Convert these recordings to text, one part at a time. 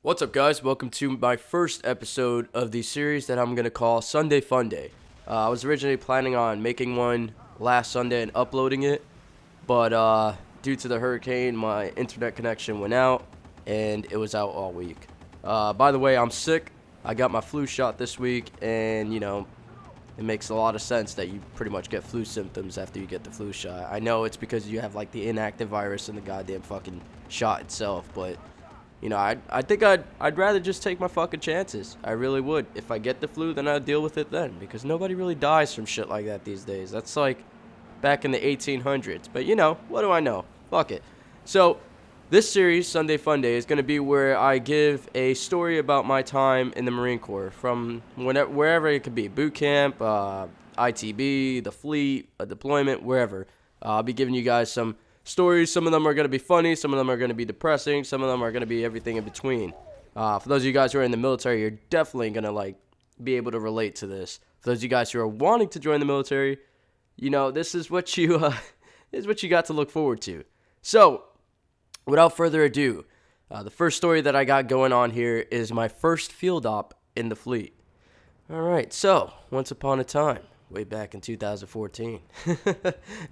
What's up, guys? Welcome to my first episode of the series that I'm going to call Sunday Funday. I was originally planning on making one last Sunday and uploading it, but due to the hurricane, my internet connection went out, and it was out all week. By the way, I'm sick. I got my flu shot this week, and, it makes a lot of sense that you pretty much get flu symptoms after you get the flu shot. I know it's because you have, the inactive virus in the goddamn fucking shot itself, but... I think I'd rather just take my fucking chances. I really would. If I get the flu, then I'll deal with it then. Because nobody really dies from shit like that these days. That's like back in the 1800s. But, what do I know? Fuck it. So, this series, Sunday Funday, is going to be where I give a story about my time in the Marine Corps. From wherever it could be. Boot camp, ITB, the fleet, a deployment, wherever. I'll be giving you guys some stories. Some of them are going to be funny, some of them are going to be depressing, some of them are going to be everything in between. For those of you guys who are in the military, you're definitely going to be able to relate to this. For those of you guys who are wanting to join the military, this is what you got to look forward to. So, without further ado, the first story that I got going on here is my first field op in the fleet. All right, so once upon a time, way back in 2014.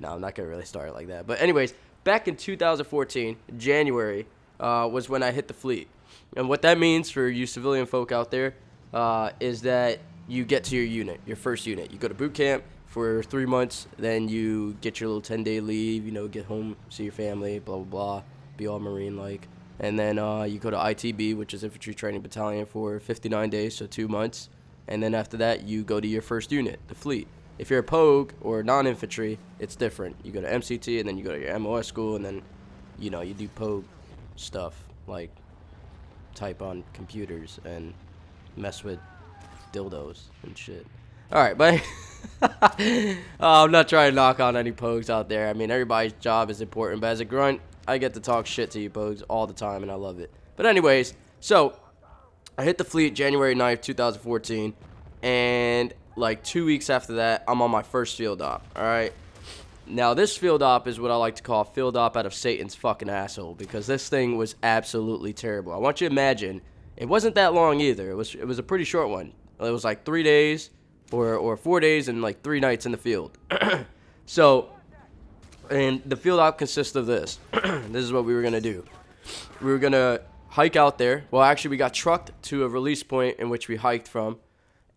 No, I'm not going to really start it like that. But anyways, back in 2014, January, was when I hit the fleet. And what that means for you civilian folk out there is that you get to your unit, your first unit. You go to boot camp for 3 months, then you get your little 10-day leave, get home, see your family, blah, blah, blah, be all Marine-like. And then you go to ITB, which is Infantry Training Battalion, for 59 days, so 2 months. And then after that, you go to your first unit, the fleet. If you're a POG or non-infantry, it's different. You go to MCT, and then you go to your MOS school, and then, you do POG stuff, like type on computers and mess with dildos and shit. All right, but I'm not trying to knock on any POGs out there. I mean, everybody's job is important, but as a grunt, I get to talk shit to you POGs all the time, and I love it. But anyways, so... I hit the fleet January 9th, 2014, and 2 weeks after that, I'm on my first field op, alright? Now, this field op is what I like to call field op out of Satan's fucking asshole, because this thing was absolutely terrible. I want you to imagine, it wasn't that long either. It was a pretty short one. It was 3 days, or 4 days, and 3 nights in the field. So, and the field op consists of this. This is what we were going to do. We were going to hike out there. Well, actually, we got trucked to a release point in which we hiked from.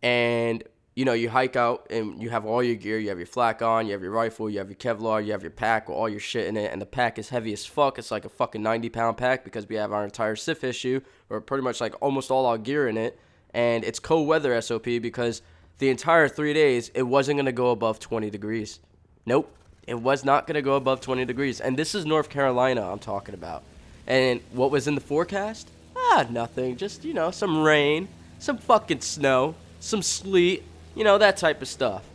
And, you hike out and you have all your gear. You have your flak on, you have your rifle, you have your Kevlar, you have your pack with all your shit in it. And the pack is heavy as fuck. It's like a fucking 90-pound pack because we have our entire SIF issue, or pretty much almost all our gear in it. And it's cold weather SOP because the entire 3 days, it wasn't going to go above 20 degrees. Nope. It was not going to go above 20 degrees. And this is North Carolina I'm talking about. And what was in the forecast? Nothing. Just, some rain, some fucking snow, some sleet, that type of stuff.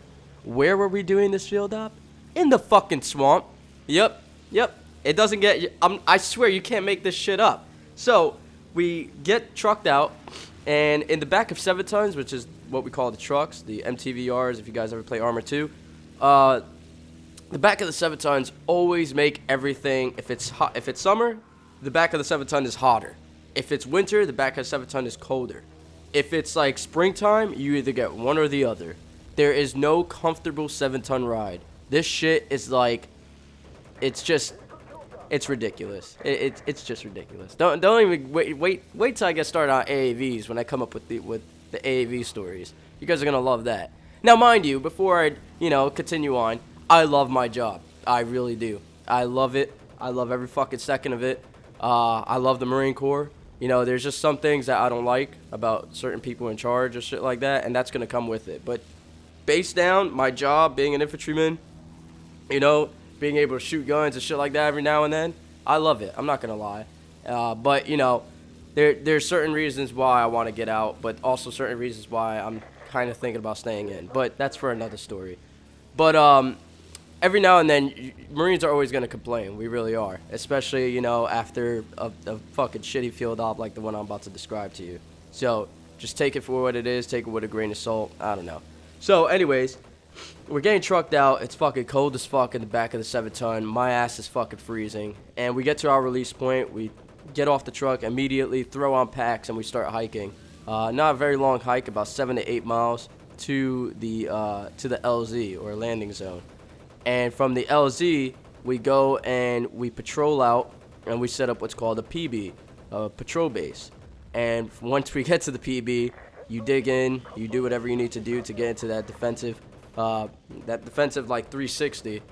Where were we doing this field op? In the fucking swamp. Yep. It doesn't get... I swear, you can't make this shit up. So, we get trucked out, and in the back of 7 tons, which is what we call the trucks, the MTVRs, if you guys ever play Arma 2, the back of the 7 tons always make everything... If it's summer... the back of the 7 ton is hotter. If it's winter, the back of the 7 ton is colder. If it's springtime, you either get one or the other. There is no comfortable 7 ton ride. This shit is it's ridiculous. It's just ridiculous. Don't even wait till I get started on AAVs when I come up with the AAV stories. You guys are gonna love that. Now, mind you, before I continue on, I love my job. I really do. I love it. I love every fucking second of it. I love the Marine Corps. There's just some things that I don't like about certain people in charge or shit like that, and that's going to come with it. But based down, my job, being an infantryman, being able to shoot guns and shit like that every now and then, I love it. I'm not going to lie. But, there's certain reasons why I want to get out, but also certain reasons why I'm kind of thinking about staying in. But that's for another story. But, every now and then, Marines are always going to complain. We really are. Especially, after a fucking shitty field op like the one I'm about to describe to you. So, just take it for what it is. Take it with a grain of salt. I don't know. So, anyways, we're getting trucked out. It's fucking cold as fuck in the back of the 7 ton. My ass is fucking freezing. And we get to our release point. We get off the truck immediately, throw on packs, and we start hiking. Not a very long hike, about 7 to 8 miles to the LZ, or landing zone. And from the LZ, we go and we patrol out, and we set up what's called a PB, a patrol base. And once we get to the PB, you dig in, you do whatever you need to do to get into that defensive like 360.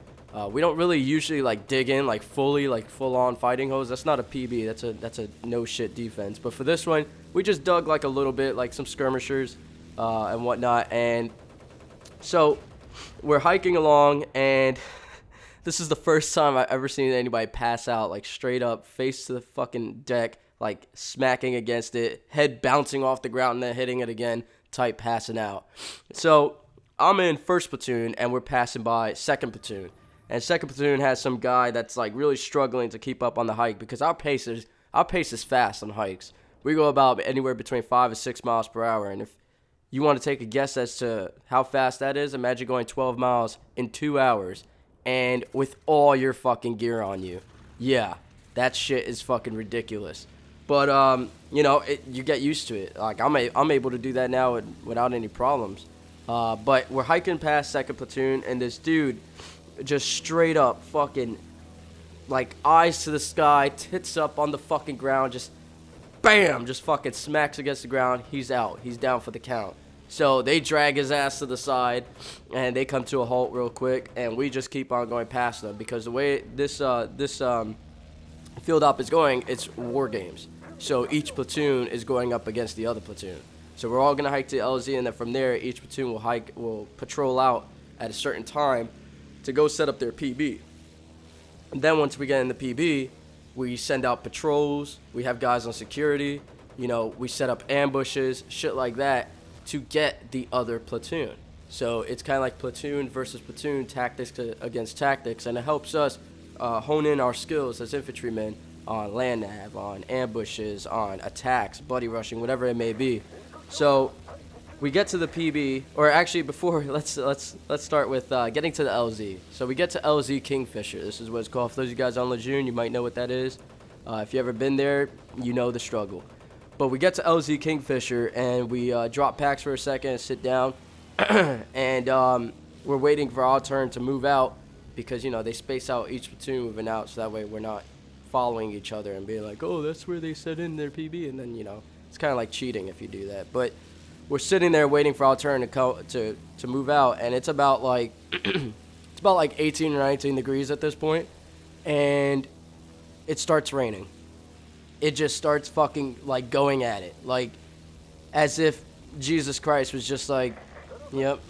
We don't really usually like dig in like fully, like full on fighting hose. That's not a PB. That's a no shit defense. But for this one, we just dug like a little bit, like some skirmishers and whatnot. And so we're hiking along, and this is the first time I've ever seen anybody pass out, like straight up, face to the fucking deck, like smacking against it, head bouncing off the ground and then hitting it again, type passing out. So I'm in first platoon, and we're passing by second platoon. And second platoon has some guy that's like really struggling to keep up on the hike, because our pace is fast on hikes. We go about anywhere between 5 and 6 miles per hour. And if you want to take a guess as to how fast that is, imagine going 12 miles in 2 hours and with all your fucking gear on you. Yeah, that shit is fucking ridiculous. But, you get used to it. Like, I'm able to do that now without any problems. But we're hiking past second platoon, and this dude just straight up fucking, like, eyes to the sky, tits up on the fucking ground, just bam, just fucking smacks against the ground. He's out. He's down for the count. So they drag his ass to the side, and they come to a halt real quick, and we just keep on going past them, because the way this field op is going, it's war games. So each platoon is going up against the other platoon. So we're all gonna hike to LZ, and then from there, each platoon will patrol out at a certain time to go set up their PB. And then once we get in the PB, we send out patrols. We have guys on security. We set up ambushes, shit like that, to get the other platoon. So it's kind of like platoon versus platoon, tactics against tactics, and it helps us hone in our skills as infantrymen on land nav, on ambushes, on attacks, buddy rushing, whatever it may be. So we get to the PB, or actually before, let's start with getting to the LZ. So we get to LZ Kingfisher. This is what it's called. For those of you guys on Lejeune, you might know what that is. If you ever been there, you know the struggle. But we get to LZ Kingfisher, and we drop packs for a second and sit down. And we're waiting for our turn to move out, because, they space out each platoon moving out, so that way we're not following each other and being like, oh, that's where they set in their PB. And then, it's kind of like cheating if you do that. But we're sitting there waiting for our turn to move out, and it's about like 18 or 19 degrees at this point, and it starts raining. It just starts fucking like going at it, like as if Jesus Christ was just like, yep,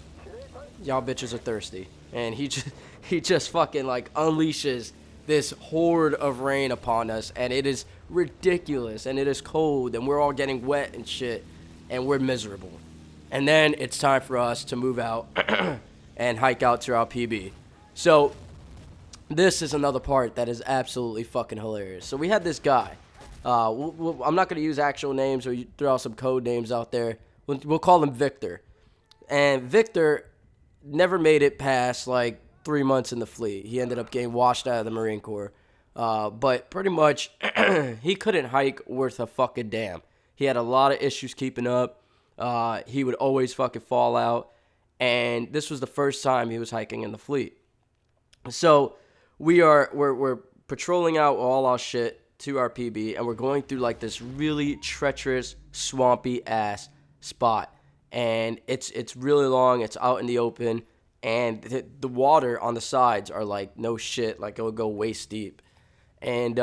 y'all bitches are thirsty, and he just fucking like unleashes this horde of rain upon us, and it is ridiculous, and it is cold, and we're all getting wet and shit, and we're miserable. And then it's time for us to move out and hike out to our PB. So this is another part that is absolutely fucking hilarious. So we had this guy. I'm not going to use actual names or throw out some code names out there. We'll call him Victor. And Victor never made it past like 3 months in the fleet. He ended up getting washed out of the Marine Corps. But pretty much he couldn't hike worth a fucking damn. He had a lot of issues keeping up. He would always fucking fall out. And this was the first time he was hiking in the fleet. So we're patrolling out all our shit to our PB, and we're going through like this really treacherous, swampy ass spot. And it's really long. It's out in the open, and the water on the sides are like no shit, like it'll go waist deep. And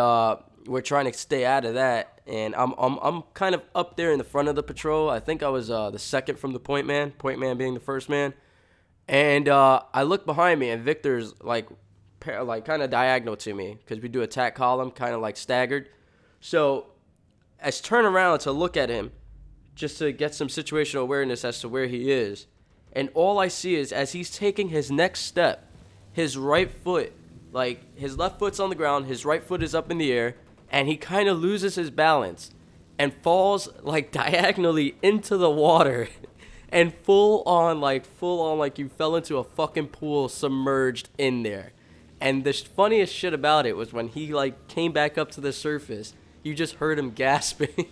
we're trying to stay out of that. And I'm kind of up there in the front of the patrol. I think I was the second from the point man being the first man. And I look behind me, and Victor's like kind of diagonal to me, because we do attack column, kind of like staggered. So I turn around to look at him, just to get some situational awareness as to where he is. And all I see is, as he's taking his next step, his right foot, like his left foot's on the ground, his right foot is up in the air, and he kind of loses his balance and falls like diagonally into the water. And full on like you fell into a fucking pool submerged in there. And the funniest shit about it was when he like came back up to the surface, you just heard him gasping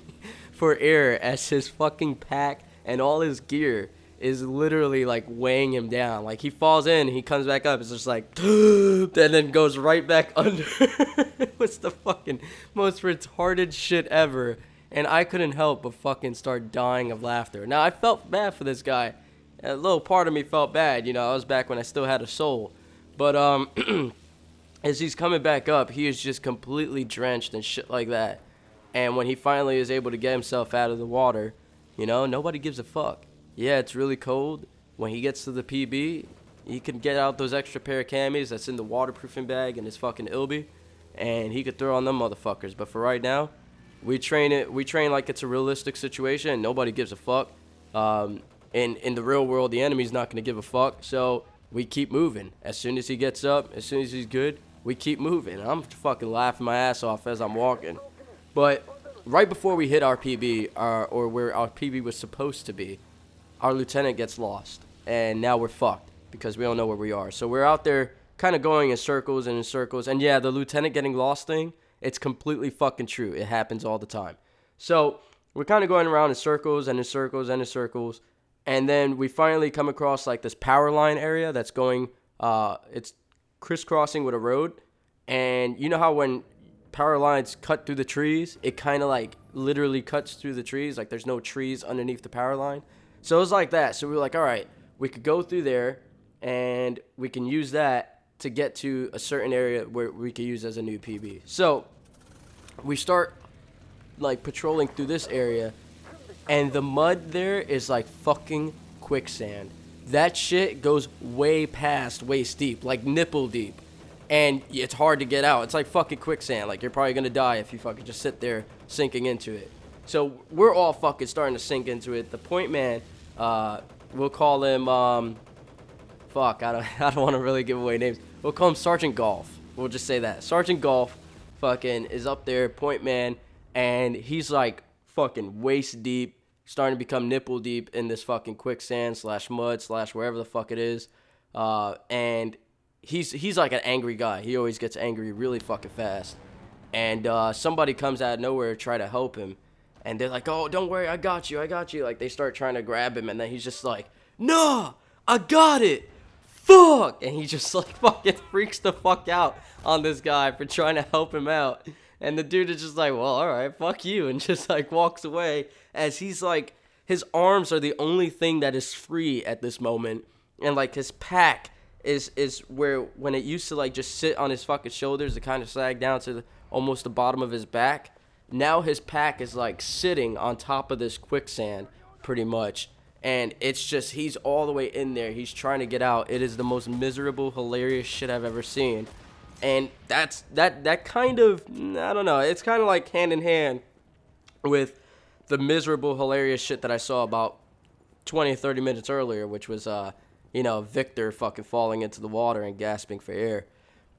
for air as his fucking pack and all his gear is literally like weighing him down. Like he falls in, he comes back up, it's just like and then goes right back under. It was the fucking most retarded shit ever. And I couldn't help but fucking start dying of laughter. Now I felt bad for this guy. A little part of me felt bad, you know, I was back when I still had a soul. But as he's coming back up, he is just completely drenched and shit like that. And when he finally is able to get himself out of the water, you know, nobody gives a fuck. Yeah, it's really cold. When he gets to the PB, he can get out those extra pair of camis that's in the waterproofing bag in his fucking Ilby, and he could throw on them motherfuckers. But for right now, we train like it's a realistic situation, and nobody gives a fuck. In the real world, the enemy's not going to give a fuck, so we keep moving. As soon as he gets up, as soon as he's good, we keep moving. I'm fucking laughing my ass off as I'm walking. But right before we hit our PB, or where our PB was supposed to be, our lieutenant gets lost, and now we're fucked because we don't know where we are. So we're out there kind of going in circles and in circles, and yeah, the lieutenant getting lost thing, it's completely fucking true. It happens all the time. So we're kind of going around in circles and in circles and in circles, and then we finally come across like this power line area that's going, it's crisscrossing with a road, and you know how when power lines cut through the trees, it kind of like literally cuts through the trees, like there's no trees underneath the power line. So it was like that. So we were like, all right, we could go through there and we can use that to get to a certain area where we could use as a new PB. So we start like patrolling through this area, and the mud there is like fucking quicksand. That shit goes way past waist deep, like nipple deep. And it's hard to get out. It's like fucking quicksand. Like you're probably going to die if you fucking just sit there sinking into it. So we're all fucking starting to sink into it. The point man, we'll call him, I don't want to really give away names. We'll call him Sergeant Golf. We'll just say that. Sergeant Golf fucking is up there, point man, and he's like fucking waist deep, starting to become nipple deep in this fucking quicksand / mud / wherever the fuck it is. And he's like an angry guy. He always gets angry really fucking fast. And somebody comes out of nowhere to try to help him. And they're like, oh, don't worry, I got you. Like, they start trying to grab him, and then he's just like, nah, I got it. Fuck. And he just, like, fucking freaks the fuck out on this guy for trying to help him out. And the dude is just like, well, all right, fuck you, and just, like, walks away as he's, like, his arms are the only thing that is free at this moment. And, like, his pack is where, when it used to, like, just sit on his fucking shoulders, it kind of sag down to almost the bottom of his back. Now his pack is like sitting on top of this quicksand pretty much, and it's just, he's all the way in there. He's trying to get out. It is the most miserable, hilarious shit I've ever seen. And that kind of, I don't know, it's kind of like hand in hand with the miserable, hilarious shit that I saw about 20 or 30 minutes earlier, which was Victor fucking falling into the water and gasping for air.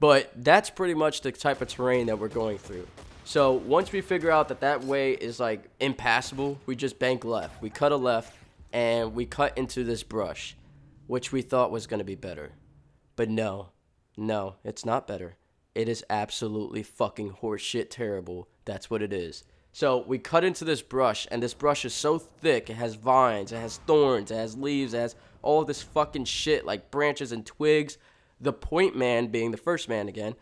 But that's pretty much the type of terrain that we're going through. So once we figure out that way is like impassable, we just bank left. We cut a left and we cut into this brush, which we thought was going to be better. But no, it's not better. It is absolutely fucking horseshit terrible. That's what it is. So we cut into this brush, and this brush is so thick. It has vines, it has thorns, it has leaves, it has all this fucking shit like branches and twigs. The point man, being the first man again,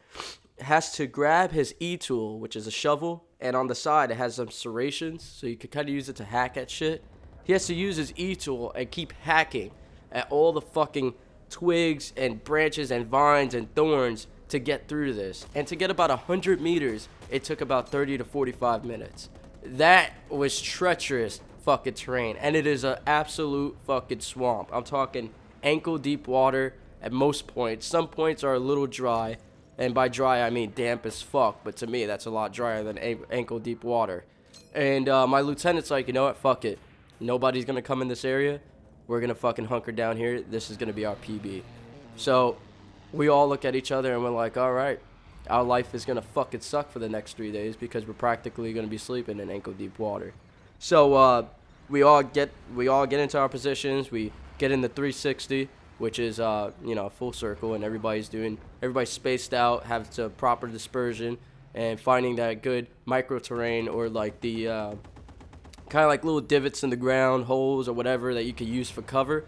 has to grab his Etool, which is a shovel, and on the side it has some serrations, so you can kind of use it to hack at shit. He has to use his Etool and keep hacking at all the fucking twigs and branches and vines and thorns to get through this. And to get about 100 meters, it took about 30 to 45 minutes. That was treacherous fucking terrain, and it is an absolute fucking swamp. I'm talking ankle deep water at most points. Some points are a little dry, and by dry I mean damp as fuck, but to me that's a lot drier than ankle deep water. And my lieutenant's like, you know what, fuck it. Nobody's gonna come in this area. We're gonna fucking hunker down here. This is gonna be our PB. So we all look at each other and we're like, all right, our life is gonna fucking suck for the next 3 days because we're practically gonna be sleeping in ankle deep water. So we all get into our positions. We get in the 360, which is a full circle, and everybody's spaced out, have the proper dispersion, and finding that good micro terrain, or like the kind of like little divots in the ground, holes or whatever that you could use for cover.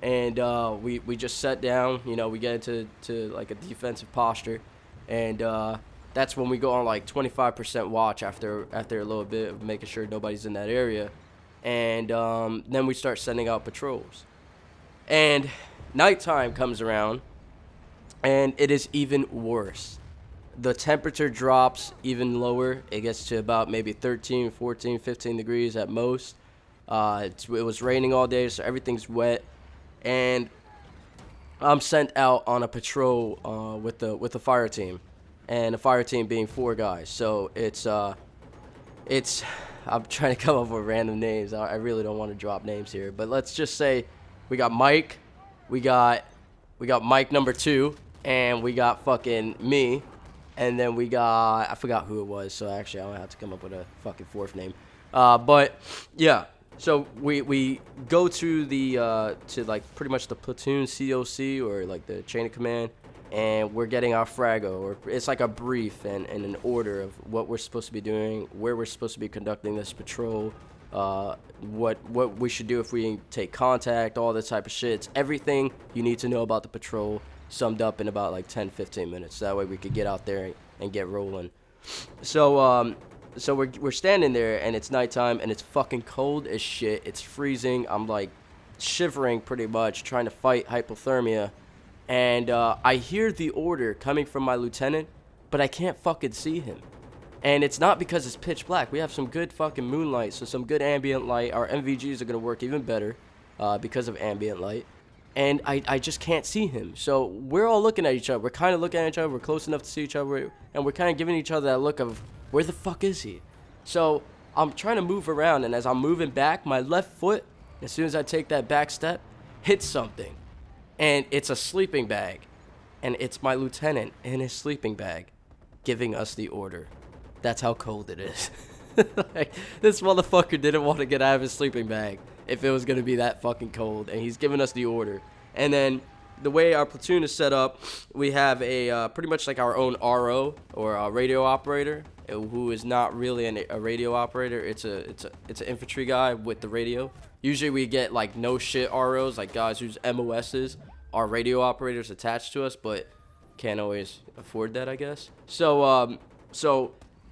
And we just sat down, we get into like a defensive posture, and that's when we go on like 25% watch after a little bit of making sure nobody's in that area. And then we start sending out patrols. And nighttime comes around, and it is even worse. The temperature drops even lower. It gets to about maybe 13, 14, 15 degrees at most. It was raining all day, so everything's wet. And I'm sent out on a patrol with the fire team, and the fire team being 4 guys. So it's I'm trying to come up with random names. I really don't want to drop names here, but let's just say we got Mike, we got Mike number 2, and we got fucking me, and then we got, I forgot who it was, so actually I don't have to come up with a fucking 4th name. But yeah, so we go to the to like pretty much the platoon COC, or like the chain of command, and we're getting our frago, or it's like a brief and an order of what we're supposed to be doing, where we're supposed to be conducting this patrol, what we should do if we take contact, all this type of shit. It's everything you need to know about the patrol summed up in about like 10-15 minutes. That way we could get out there and get rolling. So we're standing there, and it's nighttime, and it's fucking cold as shit. It's freezing. I'm like shivering pretty much, trying to fight hypothermia. And I hear the order coming from my lieutenant, but I can't fucking see him. And it's not because it's pitch black. We have some good fucking moonlight, so some good ambient light. Our MVGs are going to work even better because of ambient light. And I just can't see him. So we're all looking at each other. We're kind of looking at each other. We're close enough to see each other. And we're kind of giving each other that look of, where the fuck is he? So I'm trying to move around, and as I'm moving back, my left foot, as soon as I take that back step, hits something. And it's a sleeping bag. And it's my lieutenant in his sleeping bag giving us the order. That's how cold it is. Like, this motherfucker didn't want to get out of his sleeping bag if it was going to be that fucking cold. And he's giving us the order. And then the way our platoon is set up, we have a pretty much like our own RO, or a radio operator, who is not really a radio operator. It's an infantry guy with the radio. Usually we get like no shit ROs, like guys whose MOSs are radio operators attached to us, but can't always afford that, I guess. So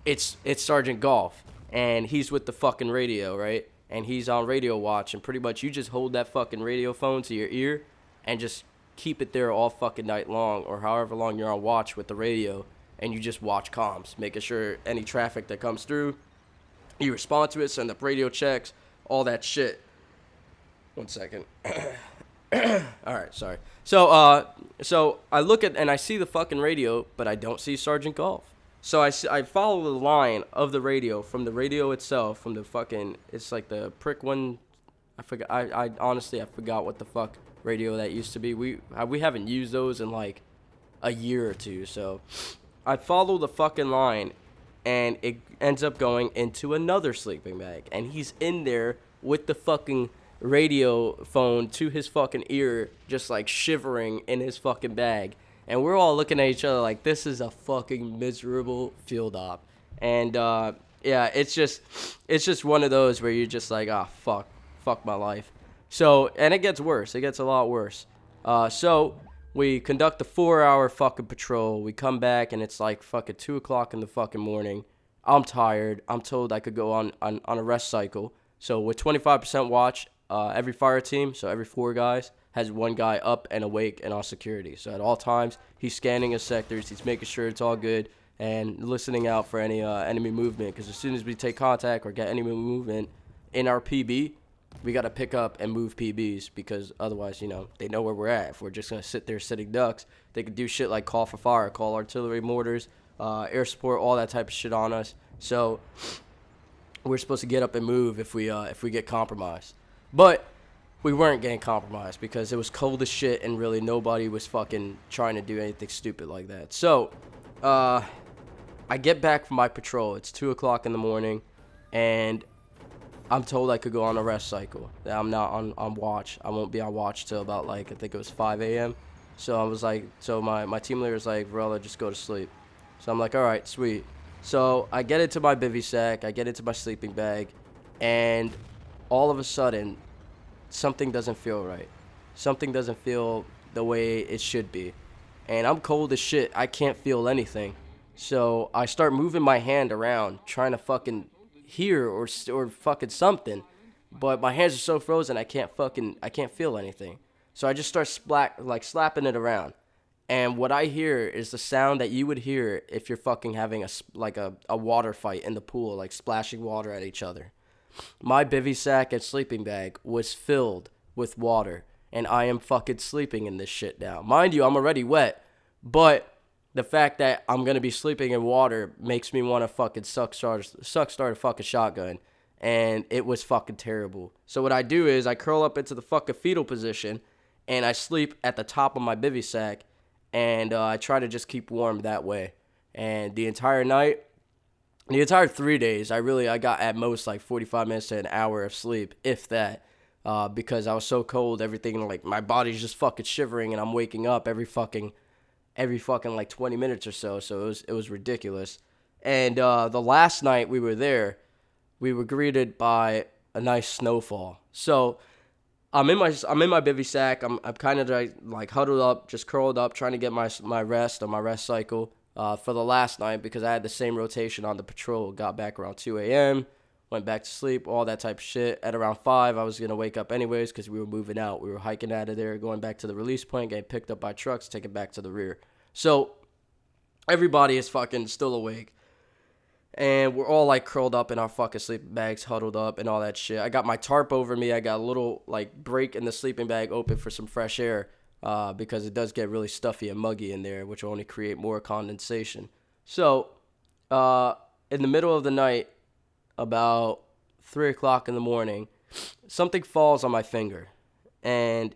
it's Sergeant Golf, and he's with the fucking radio, right? And he's on radio watch, and pretty much you just hold that fucking radio phone to your ear and just keep it there all fucking night long, or however long you're on watch with the radio, and you just watch comms, making sure any traffic that comes through, you respond to it, send up radio checks, all that shit. 1 second. Alright, sorry. So I look at, and I see the fucking radio, but I don't see Sergeant Golf. So I follow the line of the radio, from the radio itself, from the fucking, it's like the prick one, I forgot, I honestly, I forgot what the fuck radio that used to be. We haven't used those in like a year or two, so I follow the fucking line, and it ends up going into another sleeping bag, and he's in there with the fucking radio phone to his fucking ear, just like shivering in his fucking bag. And we're all looking at each other like, this is a fucking miserable field op. And yeah, it's just one of those where you're just like, fuck my life. So, and it gets worse. It gets a lot worse. So we conduct a 4-hour fucking patrol. We come back, and it's like fucking 2 o'clock in the fucking morning. I'm tired. I'm told I could go on a rest cycle. So with 25% watch, every fire team, so every 4 guys, has 1 guy up and awake and on security. So at all times, he's scanning his sectors. He's making sure it's all good and listening out for any enemy movement. Because as soon as we take contact or get enemy movement in our PB, we got to pick up and move PBs, because otherwise, they know where we're at. If we're just going to sit there sitting ducks, they could do shit like call for fire, call artillery, mortars, air support, all that type of shit on us. So we're supposed to get up and move if we get compromised. But we weren't getting compromised, because it was cold as shit, and really nobody was fucking trying to do anything stupid like that. So I get back from my patrol. It's 2 o'clock in the morning, and I'm told I could go on a rest cycle. I'm not on watch. I won't be on watch till about, like, I think it was 5 a.m. So I was like, so my team leader was like, Varela, just go to sleep. So I'm like, all right, sweet. So I get into my bivy sack, I get into my sleeping bag, and all of a sudden, something doesn't feel right. Something doesn't feel the way it should be. And I'm cold as shit. I can't feel anything. So I start moving my hand around, trying to fucking hear or fucking something. But my hands are so frozen, I can't feel anything. So I just start slapping it around. And what I hear is the sound that you would hear if you're fucking having a water fight in the pool, like splashing water at each other. My bivy sack and sleeping bag was filled with water, and I am fucking sleeping in this shit now. Mind you, I'm already wet, but the fact that I'm gonna be sleeping in water makes me want to fucking suck start a fucking shotgun, and it was fucking terrible. So what I do is I curl up into the fucking fetal position, and I sleep at the top of my bivy sack, and I try to just keep warm that way. And the entire 3 days, I got at most like 45 minutes to an hour of sleep, if that, because I was so cold, everything, like, my body's just fucking shivering, and I'm waking up every fucking like 20 minutes or so, it was ridiculous. And the last night we were there, we were greeted by a nice snowfall. So I'm in my bivy sack. I'm kind of like huddled up, just curled up, trying to get my rest on my rest cycle for the last night, because I had the same rotation on the patrol. Got back around 2 a.m., went back to sleep, all that type of shit. At around 5, I was going to wake up anyways because we were moving out. We were hiking out of there, going back to the release point, getting picked up by trucks, taken back to the rear. So everybody is fucking still awake. And we're all like curled up in our fucking sleeping bags, huddled up and all that shit. I got my tarp over me. I got a little like break in the sleeping bag open for some fresh air because it does get really stuffy and muggy in there, which will only create more condensation. So in the middle of the night, about 3 o'clock in the morning, something falls on my finger. And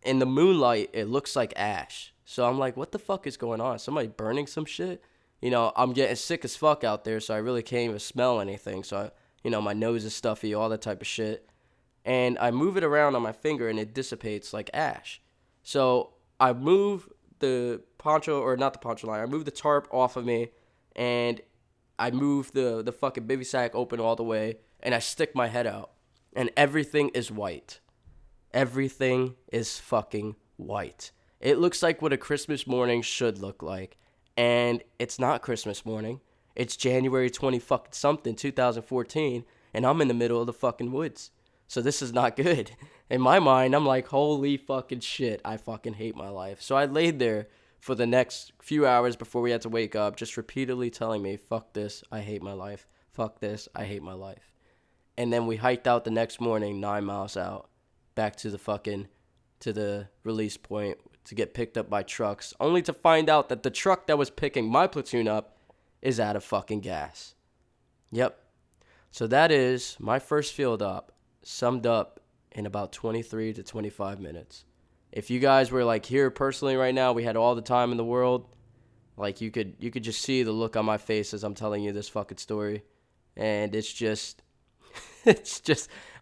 in the moonlight, it looks like ash. So I'm like, what the fuck is going on? Somebody burning some shit? You know, I'm getting sick as fuck out there, so I really can't even smell anything. So, my nose is stuffy, all that type of shit. And I move it around on my finger, and it dissipates like ash. So I move the poncho, or not the poncho line, I move the tarp off of me, and I move the fucking bivy sack open all the way, and I stick my head out. And everything is white. Everything is fucking white. It looks like what a Christmas morning should look like. And it's not Christmas morning. It's January 2014, and I'm in the middle of the fucking woods. So this is not good. In my mind, I'm like, holy fucking shit, I fucking hate my life. So I laid there for the next few hours before we had to wake up, just repeatedly telling me, fuck this, I hate my life. Fuck this, I hate my life. And then we hiked out the next morning, 9 miles out, back to the release point, to get picked up by trucks, only to find out that the truck that was picking my platoon up is out of fucking gas. Yep. So that is my first field op, summed up in about 23 to 25 minutes. If you guys were like here personally right now, we had all the time in the world. Like you could just see the look on my face as I'm telling you this fucking story. And it's just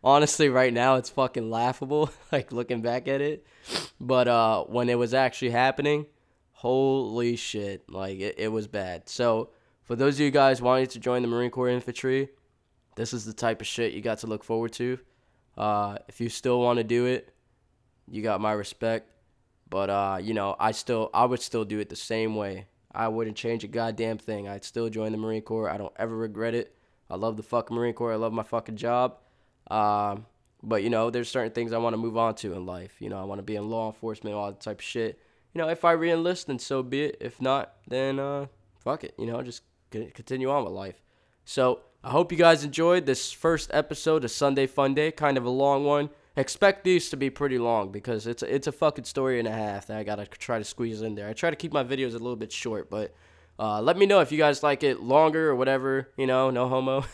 honestly right now it's fucking laughable, like looking back at it. But when it was actually happening, holy shit, like it was bad. So for those of you guys wanting to join the Marine Corps Infantry, this is the type of shit you got to look forward to. If you still want to do it, you got my respect. But I would still do it the same way. I wouldn't change a goddamn thing. I'd still join the Marine Corps. I don't ever regret it. I love the fucking Marine Corps. I love my fucking job. But, there's certain things I want to move on to in life. I want to be in law enforcement, all that type of shit. If I re-enlist, then so be it. If not, then fuck it. Just continue on with life. So I hope you guys enjoyed this first episode of Sunday Funday. Kind of a long one. Expect these to be pretty long because it's a fucking story and a half that I got to try to squeeze in there. I try to keep my videos a little bit short, but let me know if you guys like it longer or whatever, no homo.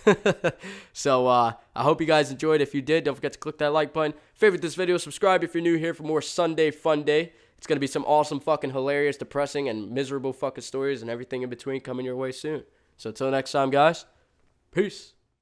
So I hope you guys enjoyed. If you did, don't forget to click that like button. Favorite this video, subscribe if you're new here for more Sunday Funday. It's going to be some awesome fucking hilarious, depressing, and miserable fucking stories and everything in between coming your way soon. So until next time, guys, peace.